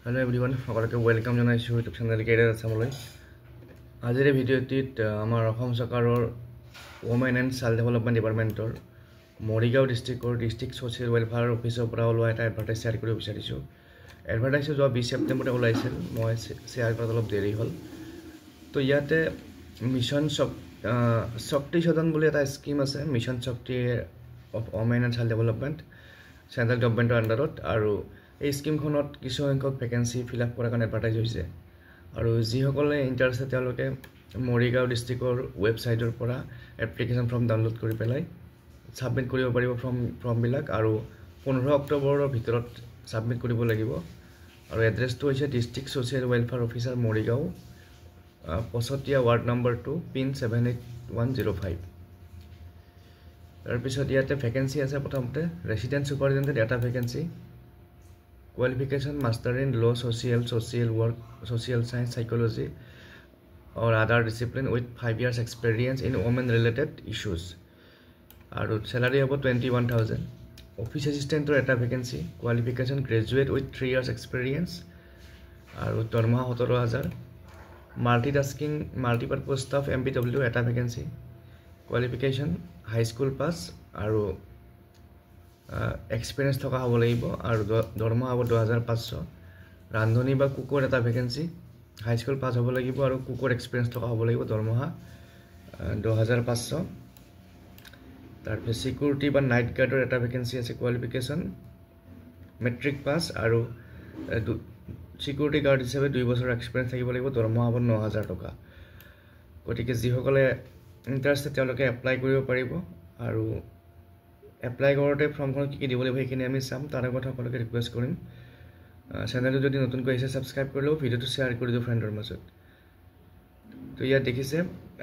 Hello everyone, welcome to my YouTube channel. Today video Women and Child Development Department Morigao District Social Welfare Office of advertise share kori bisarisu. Advertise jo 20 September olaisil moi share kora olop deri hol. To yate Mission Shakti Shodhan bole eta scheme ase Mission Shakti of Women and Child Development Central Government under aru এই স্কিমখনত কিছু সংখ্যক vacancy fill up কৰাৰ কাৰণে advertise হৈছে আৰু যিসকলে interested তেওঁলোকে মৰিগাঁও ডিস্ট্ৰিক্টৰ ৱেবছাইটৰ পৰা এপ্লিকেশন ফৰ্ম ডাউনলোড কৰি পেলাই সাবমিট কৰিব পাৰিব ফৰ্ম বিলাক আৰু 15 অক্টোবৰৰ ভিতৰত সাবমিট কৰিব লাগিব আৰু এড্ৰেছটো হৈছে district social welfare officer Morigaon Pachatia ward number 2 pin 78105 তাৰ পিছত ইয়াতে ভ্যাকেন্সি আছে প্ৰথমতে ৰেসিডেন্ট সুপাৰিনটেন্ডেন্ট এটা vacancy Qualification Master in Law, Social Work, Social Science, Psychology or other discipline with 5 years experience in women related issues. Aru salary about 21,000. Office Assistant or eta vacancy. Qualification Graduate with 3 years experience. Aru Dorma 17,000. Multitasking Multipurpose Staff MPW eta vacancy. Qualification High School Pass. Aru experience থকা হ'ব লাগিব আৰু দৰমহা হ'ব 2500 ৰান্ধনী বা কুকৰ এটা vacancy হাই school pass হ'ব লাগিব আৰু কুকৰ এক্সপেৰিয়েন্স থকা হ'ব লাগিব দৰমহা 2500 তাৰপিছত সিকিউৰিটি বা নাইট গাৰ্ডৰ এটা ভ্যাকেন্সি আছে কোৱালিফিকেশন মেট্ৰিক পাস আৰু সিকিউৰিটি গাৰ্ড হিচাপে 2 বছৰ এক্সপেৰিয়েন্স থাকিব লাগিব দৰমহা হ'ব 9000 টকা গতিকে যিসকলে ইন্টাৰেষ্টেড তেওঁলোকে এপ্লাই কৰিব পাৰিব আৰু এপ্লাই কৰতে ফৰ্মখন কি দিব লাগিব হেকিনে আমি চাম তাৰ আগত সকলোকে ৰিকুৱেষ্ট কৰিম চেনেলটো যদি নতুন কৈছে সাবস্ক্ৰাইব কৰি লও ভিডিওটো শেয়াৰ কৰি দিও ফ্ৰেণ্ডৰ মাজত তো ইয়াত দেখিছে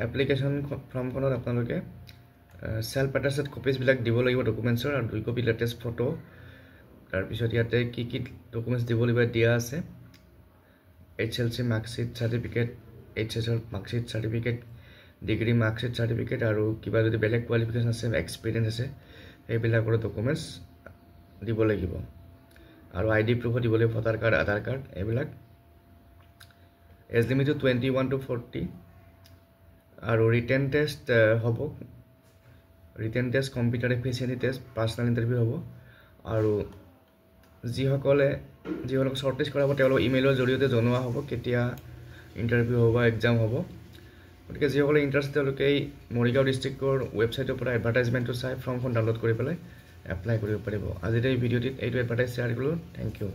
এপ্লিকেশন ফৰ্মখনত আপোনালোকে সেলফ অ্যাটেস্টেড কপিজ বিলাক দিব লাগিব ডকুমেন্টছৰ আৰু 2 কপি লেটেষ্ট ফটো তাৰ পিছত ইয়াতে কি ডকুমেন্টছ দিব লাগিব দিয়া আছে HLC marksheet certificate HSL marksheet certificate degree marksheet certificate আৰু কিবা যদি বেলেগ কোৱালিফিকেশন আছে এক্সপেৰিয়েন্স আছে এইবিলাকৰ ডকুমেন্টছ দিব লাগিব আৰু আইডি প্ৰুফ দিব লাগিব ভোটাৰ কাৰ্ড আধাৰ কাৰ্ড এইবিলাক এজ লিমিট 21 to 40 আৰু ৰিটেন টেষ্ট হ'ব written test computer efficiency test personal interview হ'ব আৰু যিসকলে শৰ্টলিষ্ট কৰা হ'ব তেওঁলোকক ইমেইলৰ জৰিয়তে জনোৱা হ'ব কেতিয়া ইন্টাৰভিউ হ'ব এক্সাম হ'ব গতিকে যিসকলে ইন্টাৰেষ্ট তেওঁলোকে মৰিগাঁও ডিস্ট্ৰিক্টৰ ৱেবছাইটৰ পৰা এডভাৰটাইজমেন্টটো চাই ফৰ্মখন ডাউনলোড কৰি পেলাই এপ্লাই কৰিব পাৰিব আজিৰ এই ভিডিঅ'টিত এইটো এডভাৰটাইজ শ্বেয়াৰ কৰিলো থ্যাংক ইউ